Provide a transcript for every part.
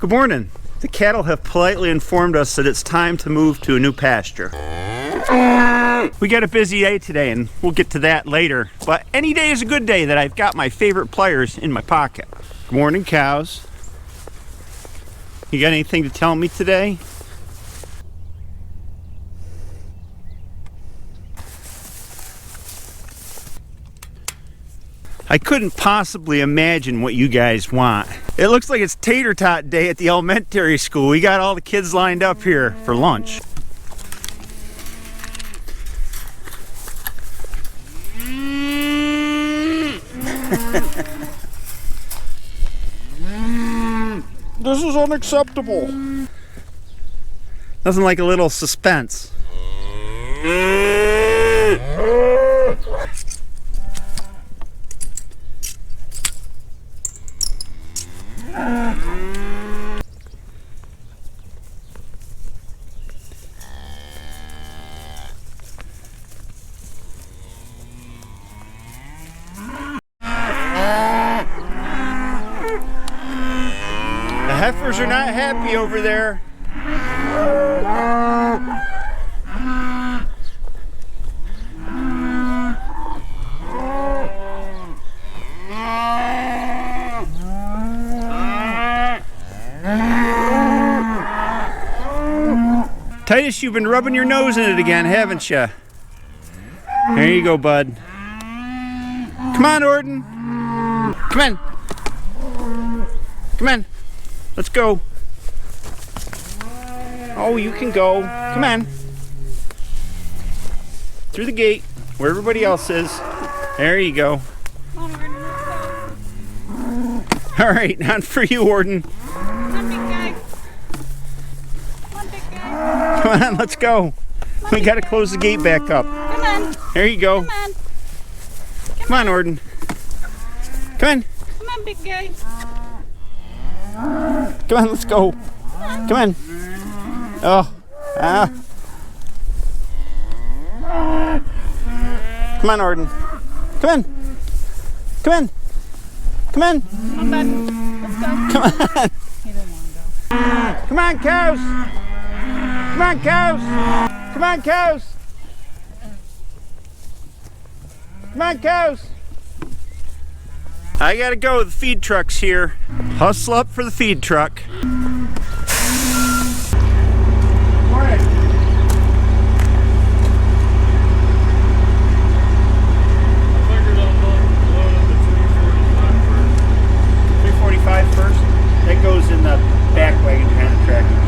Good morning. The cattle have politely informed us that it's time to move to a new pasture. We got a busy day today, and we'll get to that later. But any day is a good day that I've got my favorite pliers in my pocket. Good morning, cows. You got anything to tell me today? I couldn't possibly imagine what you guys want. It looks like it's tater tot day at the elementary school. We got all the kids lined up here for lunch. This is unacceptable. Nothing like a little suspense. The heifers are not happy over there. Titus, you've been rubbing your nose in it again, haven't you? There you go, bud. Come on, Ordin. Come on. Come on. Let's go. Oh, you can go. Come on. Through the gate, where everybody else is. There you go. All right, not for you, Ordin. Come on, let's go. We got to close the gate back up. Come on. There you go. Come on. Come on, Ordin. Come on. Come on, big guy. Come on, let's go. Come on. Oh. Ah. Come on, Ordin. Come on. Come on. Come on. Come on, let's go. Come on. He didn't want to go. Come on, cows. Come on, cows. Come on, cows. Come on, cows. I gotta go. The feed truck's here. Hustle up for the feed truck. That goes in the back wagon behind the tractor.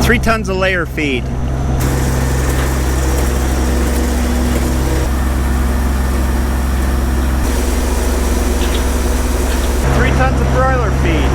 3 tons of layer feed. Tons of broiler feed.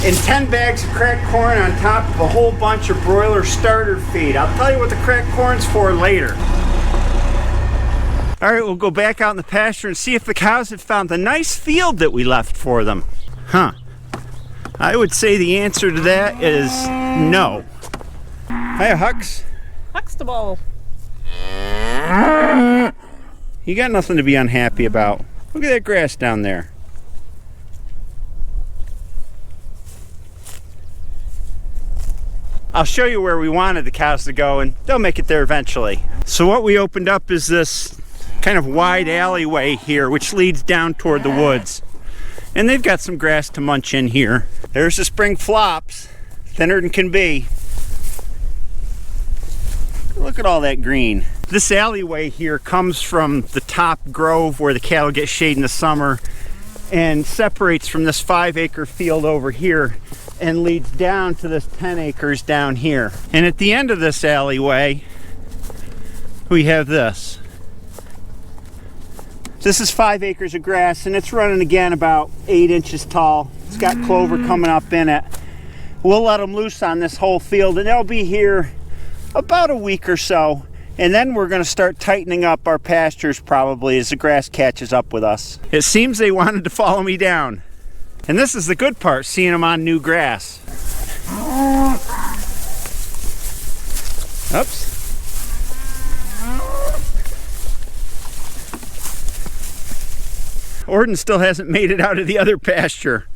And 10 bags of cracked corn on top of a whole bunch of broiler starter feed. I'll tell you what the cracked corn's for later. All right, we'll go back out in the pasture and see if the cows have found the nice field that we left for them. Huh. I would say the answer to that is no. Hiya, Hux. Huxtable. You got nothing to be unhappy about. Look at that grass down there. I'll show you where we wanted the cows to go, and they'll make it there eventually. So what we opened up is this kind of wide alleyway here, which leads down toward the woods. And they've got some grass to munch in here. There's the spring flops, thinner than can be. Look at all that green. This alleyway here comes from the top grove where the cattle get shade in the summer and separates from this 5-acre field over here and leads down to this 10 acres down here. And at the end of this alleyway, we have this. This is 5 acres of grass, and it's running again about 8 inches tall. It's got clover coming up in it. We'll let them loose on this whole field, and they'll be here about a week or so. And then we're going to start tightening up our pastures probably as the grass catches up with us. It seems they wanted to follow me down. And this is the good part, seeing them on new grass. Oops. Ordin still hasn't made it out of the other pasture.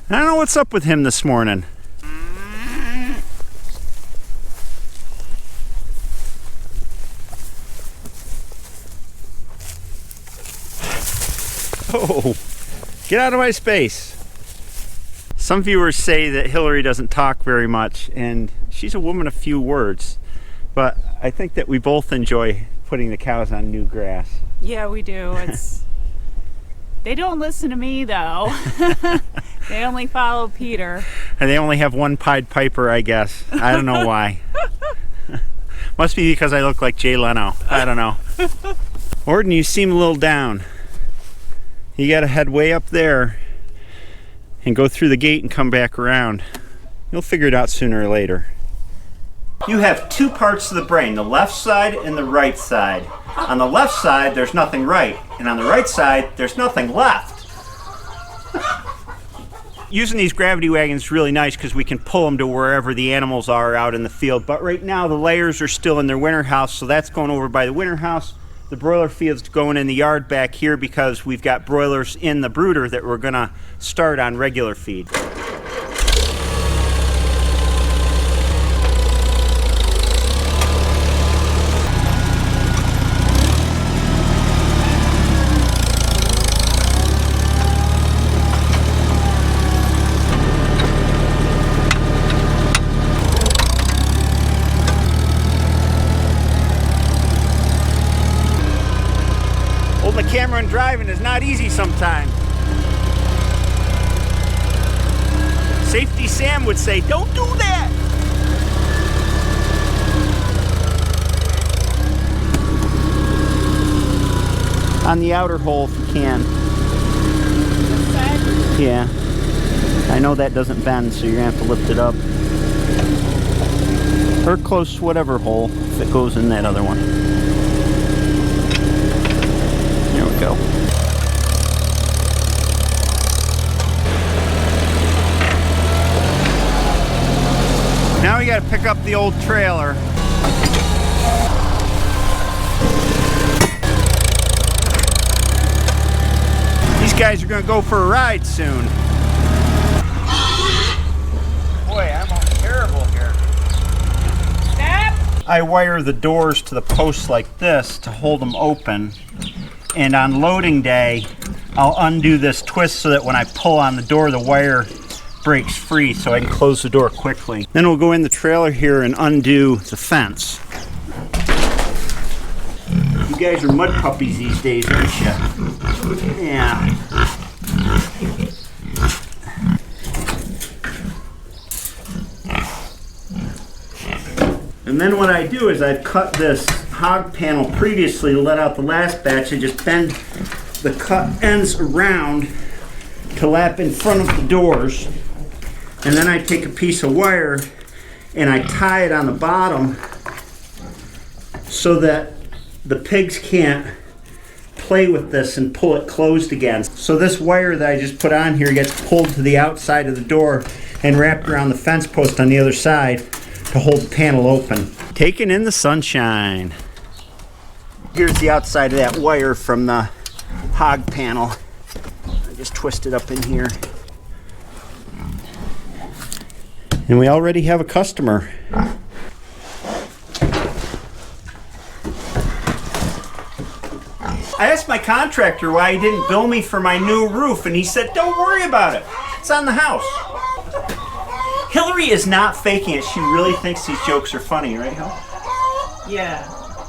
I don't know what's up with him this morning. Oh, get out of my space. Some viewers say that Hillary doesn't talk very much, and she's a woman of few words. But I think that we both enjoy putting the cows on new grass. Yeah, we do. They don't listen to me, though. They only follow Peter. And they only have one Pied Piper, I guess. I don't know why. Must be because I look like Jay Leno. I don't know. Ordin, you seem a little down. You gotta head way up there and go through the gate and come back around. You'll figure it out sooner or later. You have two parts of the brain, the left side and the right side. On the left side, there's nothing right, and on the right side, there's nothing left. Using these gravity wagons is really nice because we can pull them to wherever the animals are out in the field. But right now, the layers are still in their winter house, so that's going over by the winter house. The broiler field's going in the yard back here because we've got broilers in the brooder that we're gonna start on regular feed. Holding the camera and driving is not easy sometimes. Safety Sam would say, don't do that! On the outer hole if you can. This side? Yeah. I know that doesn't bend, so you're gonna have to lift it up. Or close to whatever hole, if it goes in that other one. There we go. Now we gotta pick up the old trailer. These guys are gonna go for a ride soon. Boy, I'm terrible here. Stop! I wire the doors to the posts like this to hold them open. And on loading day, I'll undo this twist so that when I pull on the door, the wire breaks free so I can close the door quickly. Then we'll go in the trailer here and undo the fence. You guys are mud puppies these days, aren't you? Yeah. And then what I do is I've cut this hog panel previously to let out the last batch. I just bend the cut ends around to lap in front of the doors. And then I take a piece of wire and I tie it on the bottom so that the pigs can't play with this and pull it closed again. So this wire that I just put on here gets pulled to the outside of the door and wrapped around the fence post on the other side to hold the panel open. Taking in the sunshine. Here's the outside of that wire from the hog panel. I just twist it up in here. And we already have a customer. I asked my contractor why he didn't bill me for my new roof, and he said, don't worry about it. It's on the house. Hillary is not faking it. She really thinks these jokes are funny, right, Hill? Yeah.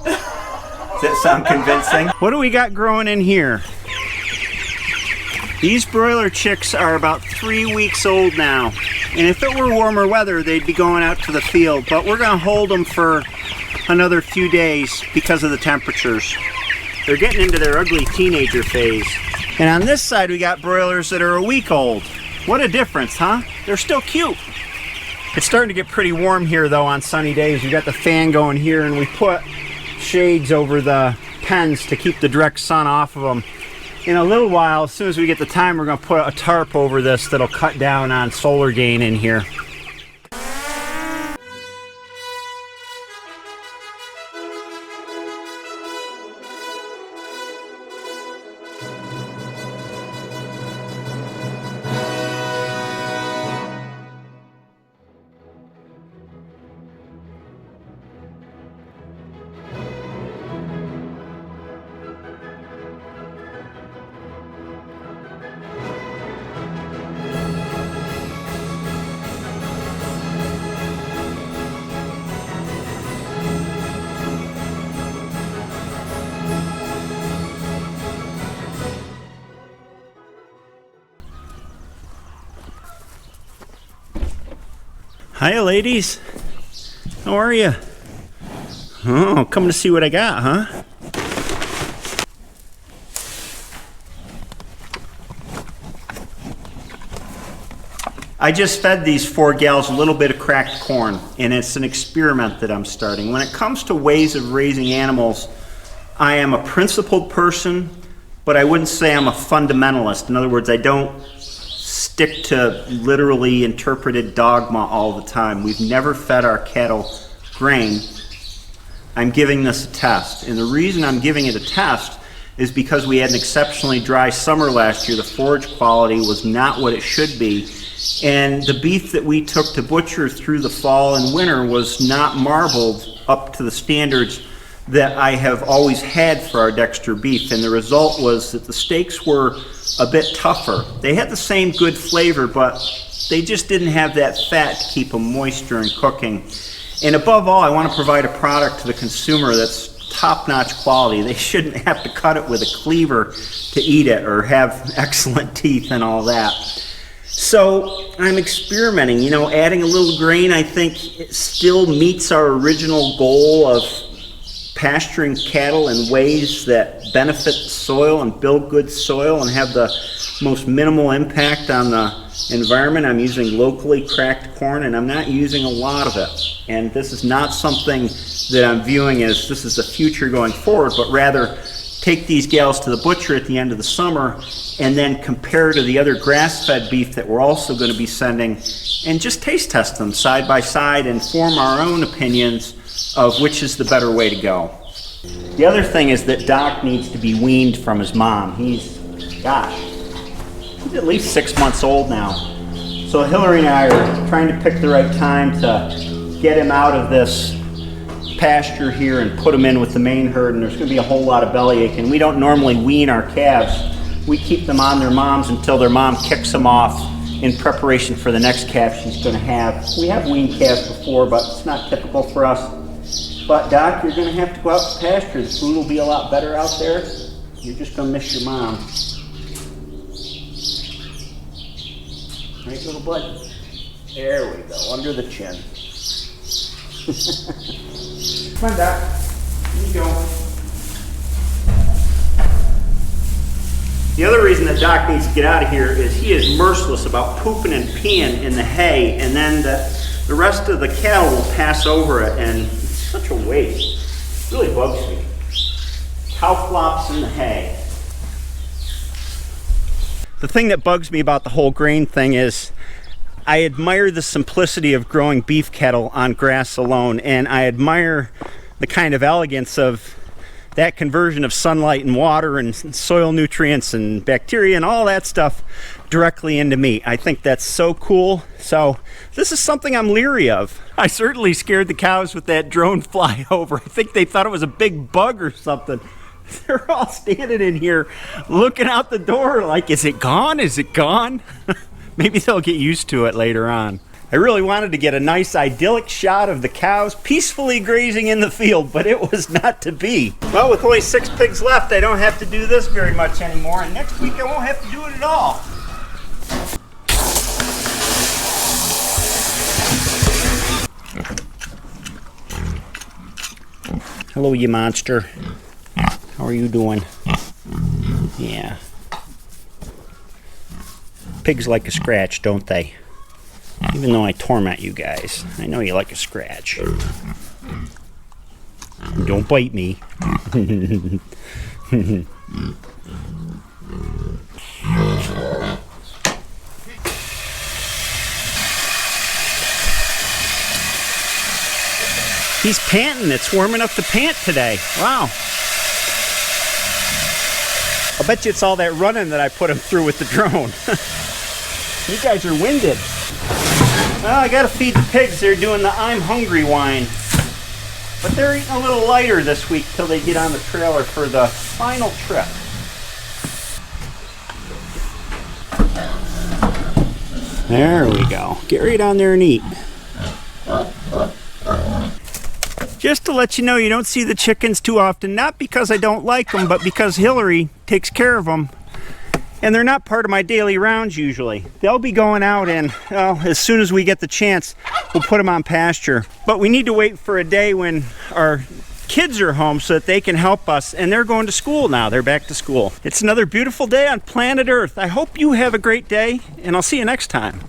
Does that sound convincing? What do we got growing in here? These broiler chicks are about 3 weeks old now. And if it were warmer weather, they'd be going out to the field. But we're gonna hold them for another few days because of the temperatures. They're getting into their ugly teenager phase. And on this side, we got broilers that are a week old. What a difference, huh? They're still cute. It's starting to get pretty warm here though on sunny days. We got the fan going here and we put shades over the pens to keep the direct sun off of them. In a little while, as soon as we get the time, we're going to put a tarp over this that'll cut down on solar gain in here. Hiya, ladies. How are you? Oh, coming to see what I got, huh? I just fed these 4 gals a little bit of cracked corn, and it's an experiment that I'm starting. When it comes to ways of raising animals, I am a principled person, but I wouldn't say I'm a fundamentalist. In other words, I don't stick to literally interpreted dogma all the time. We've never fed our cattle grain. I'm giving this a test. And the reason I'm giving it a test is because we had an exceptionally dry summer last year. The forage quality was not what it should be. And the beef that we took to butcher through the fall and winter was not marbled up to the standards that I have always had for our Dexter beef. And the result was that the steaks were a bit tougher. They had the same good flavor, but they just didn't have that fat to keep them moist during cooking. And above all, I want to provide a product to the consumer that's top-notch quality. They shouldn't have to cut it with a cleaver to eat it or have excellent teeth and all that. So I'm experimenting, you know, adding a little grain. I think it still meets our original goal of pasturing cattle in ways that benefit the soil and build good soil and have the most minimal impact on the environment. I'm using locally cracked corn, and I'm not using a lot of it. And this is not something that I'm viewing as this is the future going forward, but rather take these gals to the butcher at the end of the summer and then compare to the other grass-fed beef that we're also going to be sending and just taste test them side by side and form our own opinions of which is the better way to go. The other thing is that Doc needs to be weaned from his mom. He's at least 6 months old now. So Hillary and I are trying to pick the right time to get him out of this pasture here and put him in with the main herd, and there's going to be a whole lot of bellyache. And we don't normally wean our calves. We keep them on their moms until their mom kicks them off in preparation for the next calf she's going to have. We have weaned calves before, but it's not typical for us. But Doc, you're going to have to go out to pasture. The food will be a lot better out there. You're just going to miss your mom. Right, little bud? There we go, under the chin. Come on, Doc. Here you go. The other reason that Doc needs to get out of here is he is merciless about pooping and peeing in the hay, and then the rest of the cattle will pass over it, and it's such a waste. It really bugs me. Cow flops in the hay. The thing that bugs me about the whole grain thing is I admire the simplicity of growing beef cattle on grass alone, and I admire the kind of elegance of that conversion of sunlight and water and soil nutrients and bacteria and all that stuff directly into meat. I think that's so cool. So this is something I'm leery of. I certainly scared the cows with that drone flyover. I think they thought it was a big bug or something. They're all standing in here looking out the door like, is it gone? Is it gone? Maybe they'll get used to it later on. I really wanted to get a nice idyllic shot of the cows peacefully grazing in the field, but it was not to be. Well, with only 6 pigs left, I don't have to do this very much anymore, and next week I won't have to do it at all. Hello, you monster. How are you doing? Yeah. Pigs like a scratch, don't they? Even though I torment you guys, I know you like a scratch. Don't bite me. He's panting. It's warm enough to pant today. Wow. I'll bet you it's all that running that I put him through with the drone. You guys are winded. Well, I gotta feed the pigs. They're doing the I'm hungry whine. But they're eating a little lighter this week till they get on the trailer for the final trip. There we go. Get right on there and eat. Just to let you know, you don't see the chickens too often, not because I don't like them, but because Hillary takes care of them. And they're not part of my daily rounds usually. They'll be going out, and well, as soon as we get the chance, we'll put them on pasture. But we need to wait for a day when our kids are home so that they can help us, and they're going to school now. They're back to school. It's another beautiful day on planet Earth. I hope you have a great day, and I'll see you next time.